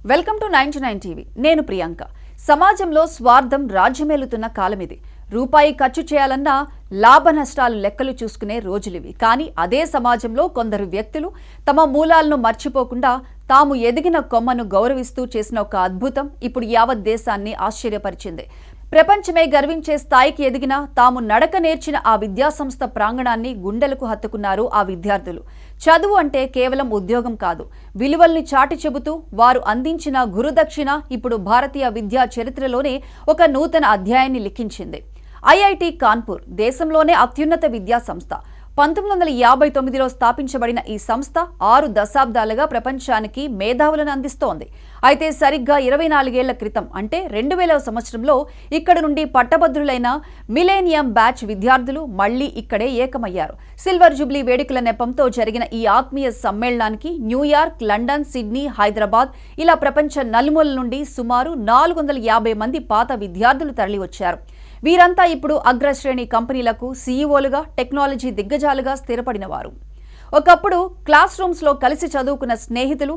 Welcome to 99 TV. నేను ప్రియాంక. సమాజంలో స్వార్థం రాజ్యమేలుతున్న కాలమిది. రూపాయి ఖర్చు చేయాలన్నా లాభ నష్టాలు లెక్కలు చూసుకునే రోజులివి. కానీ అదే సమాజంలో కొందరు వ్యక్తులు తమ మూలాలను మర్చిపోకుండా తాము ఎదిగిన కొమ్మను గౌరవిస్తూ చేసిన ఒక అద్భుతం ఇప్పుడు యావత్ దేశాన్ని ఆశ్చర్యపరిచింది. ప్రపంచమే గర్వించే స్థాయికి ఎదిగిన తాము నడక నేర్చిన ఆ విద్యాసంస్థ ప్రాంగణాన్ని గుండెలకు హత్తుకున్నారు ఆ విద్యార్థులు. చదువు అంటే కేవలం ఉద్యోగం కాదు, విలువల్ని చాటి చెబుతూ వారు అందించిన గురుదక్షిణ ఇప్పుడు భారతీయ విద్యా చరిత్రలోనే ఒక నూతన అధ్యాయాన్ని లిఖించింది. ఐఐటి కాన్పూర్ దేశంలోనే అత్యున్నత విద్యా సంస్థ. 1959లో స్థాపించబడిన ఈ సంస్థ 6 దశాబ్దాలుగా ప్రపంచానికి మేధావులను అందిస్తోంది. అయితే సరిగ్గా 24 ఏళ్ల క్రితం అంటే 2000వ సంవత్సరంలో ఇక్కడ నుండి పట్టభద్రులైన మిలేనియం బ్యాచ్ విద్యార్థులు మళ్లీ ఇక్కడే ఏకమయ్యారు. సిల్వర్ జూబ్లీ వేడుకల నెపంతో జరిగిన ఈ ఆత్మీయ సమ్మేళనానికి న్యూయార్క్, లండన్, సిడ్నీ, హైదరాబాద్ ఇలా ప్రపంచ నలుమూలల నుండి సుమారు 450 మంది పాత విద్యార్థులు తరలివచ్చారు. వీరంతా ఇప్పుడు అగ్రశ్రేణి కంపెనీలకు సీఈఓలుగా, టెక్నాలజీ దిగ్గజాలుగా స్థిరపడినవారు. ఒకప్పుడు క్లాస్ రూమ్స్లో కలిసి చదువుకున్న స్నేహితులు,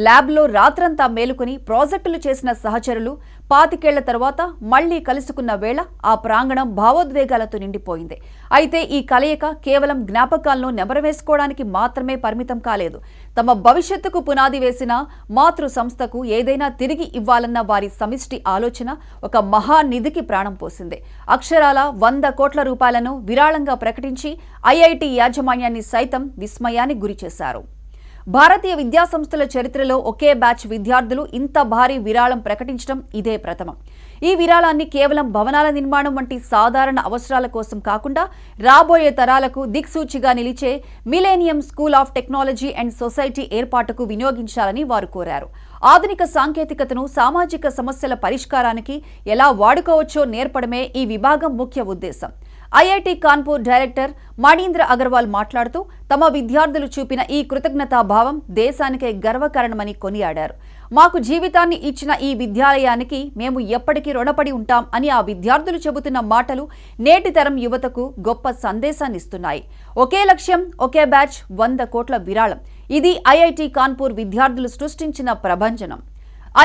ల్యాబ్లో రాత్రంతా మేలుకొని ప్రాజెక్టులు చేసిన సహచరులు 25 ఏళ్ల తర్వాత మళ్లీ కలుసుకున్న వేళ ఆ ప్రాంగణం భావోద్వేగాలతో నిండిపోయింది. అయితే ఈ కలయిక కేవలం జ్ఞాపకాలను నెమరవేసుకోవడానికి మాత్రమే పరిమితం కాలేదు. తమ భవిష్యత్తుకు పునాది వేసిన మాతృ సంస్థకు ఏదైనా తిరిగి ఇవ్వాలన్న వారి సమిష్టి ఆలోచన ఒక మహానిధికి ప్రాణం పోసింది. అక్షరాల 100 కోట్ల రూపాయలను విరాళంగా ప్రకటించి ఐఐటి యాజమాన్యాన్ని సైతం విస్మయానికి గురిచేశారు. భారతీయ విద్యాసంస్థల చరిత్రలో ఒకే బ్యాచ్ విద్యార్థులు ఇంత భారీ విరాళం ప్రకటించడం ఇదే ప్రథమం. ఈ విరాళాన్ని కేవలం భవనాల నిర్మాణం వంటి సాధారణ అవసరాల కోసం కాకుండా రాబోయే తరాలకు దిక్సూచిగా నిలిచే millennium school of technology and society ఏర్పాటుకు వినియోగించాలని వారు కోరారు. ఆధునిక సాంకేతికతను సామాజిక సమస్యల పరిష్కారానికి ఎలా వాడుకోవచ్చో నేర్పడమే ఈ విభాగం ముఖ్య ఉద్దేశం. ఐఐటి కాన్పూర్ డైరెక్టర్ మణీంద్ర అగర్వాల్ మాట్లాడుతూ తమ విద్యార్థులు చూపిన ఈ కృతజ్ఞతాభావం దేశానికే గర్వకారణమని కొనియాడారు. మాకు జీవితాన్ని ఇచ్చిన ఈ విద్యాలయానికి మేము ఎప్పటికీ రుణపడి ఉంటాం అని ఆ విద్యార్థులు చెబుతున్న మాటలు నేటి తరం యువతకు గొప్ప సందేశాన్ని ఇస్తున్నాయి. ఒకే లక్ష్యం, ఒకే బ్యాచ్, 100 కోట్ల విరాళం. ఇది ఐఐటి కాన్పూర్ విద్యార్థులు సృష్టించిన ప్రభంజనం.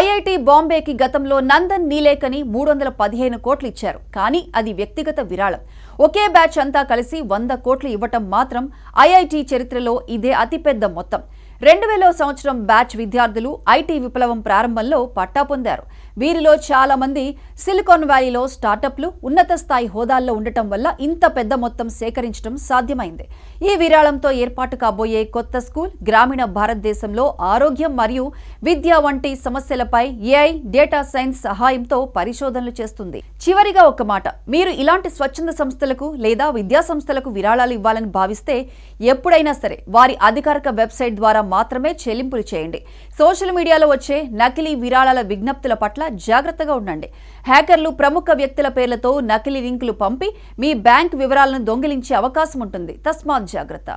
ఐఐటి బాంబేకి గతంలో నందన్ నీలేకని 315 కోట్లు ఇచ్చారు. కానీ అది వ్యక్తిగత విరాళం. ఒకే బ్యాచ్ అంతా కలిసి 100 కోట్లు ఇవ్వటం మాత్రం ఐఐటి చరిత్రలో ఇదే అతిపెద్ద మొత్తం. 2000వ సంవత్సరం బ్యాచ్ విద్యార్థులు ఐటీ విప్లవం ప్రారంభంలో పట్టా పొందారు. వీరిలో చాలా మంది సిలికాన్ వ్యాలీలో స్టార్టప్లు, ఉన్నత స్థాయి హోదాల్లో ఉండటం వల్ల ఇంత పెద్ద మొత్తం సేకరించడం సాధ్యమైంది. ఈ విరాళంతో ఏర్పాటు కాబోయే కొత్త స్కూల్ గ్రామీణ భారతదేశంలో ఆరోగ్యం మరియు విద్య వంటి సమస్యలపై ఏఐ, డేటా సైన్స్ సహాయంతో పరిశోధనలు చేస్తుంది. చివరిగా ఒక మాట, మీరు ఇలాంటి స్వచ్ఛంద సంస్థలకు లేదా విద్యా సంస్థలకు విరాళాలు ఇవ్వాలని భావిస్తే ఎప్పుడైనా సరే వారి అధికారిక వెబ్సైట్ ద్వారా మాత్రమే చెల్లింపులు చేయండి. సోషల్ మీడియాలో వచ్చే నకిలీ విరాళాల విజ్ఞప్తుల పట్ల జాగ్రత్తగా ఉండండి. హ్యాకర్లు ప్రముఖ వ్యక్తుల పేర్లతో నకిలీ లింకులు పంపి మీ బ్యాంక్ వివరాలను దొంగిలించే అవకాశం ఉంటుంది. తస్మాత్ జాగ్రత్త.